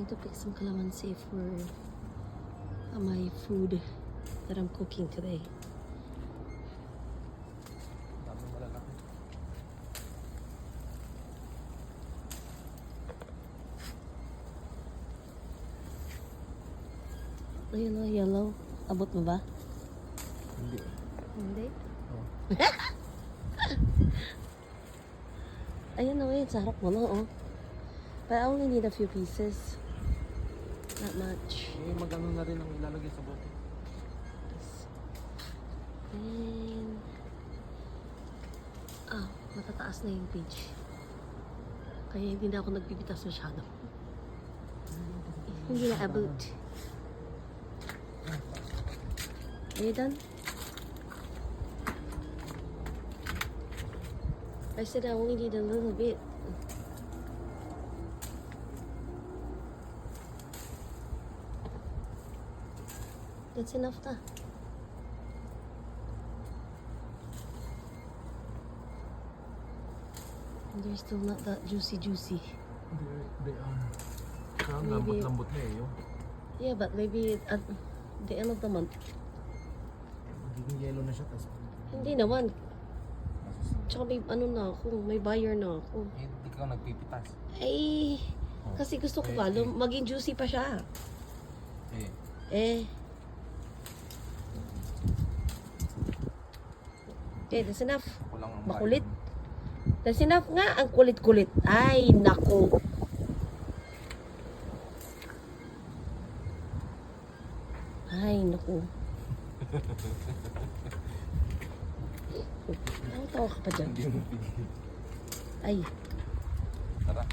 to pick some calamansi for my food that I'm cooking today. Daming malalaki. Ayun o, yellow. Abot mo ba? Hindi. Hindi? Oh. Ayun o, sa harap mo na oh. But I only need a few pieces. Not much. Eh, magano na rin ang ilalagay sa bote. And... matataas na yung page. Kaya hindi na ako nagbibitas masyado. Hindi na abot. Are you done? I said I only need a little bit. That's enough na. And they're still not that juicy. They are. Kaya Maybe- lambot-lambot na eh. Yung Yeah, but maybe at the end of the month. magiging yellow na siya. Tapos, Hindi naman. Tsaka may ano na ako, may buyer na ako. eh, hindi ka nagpipitas. Ay, kasi gusto ko pa, maging juicy pa siya. Eh, Okay, that's enough. ako lang ang Makulit. bayan. That's enough nga, ang kulit-kulit. Ay, nako. Ay, nako. Tawa ka pa dyan. Hindi mo pigil. Ay. Tara.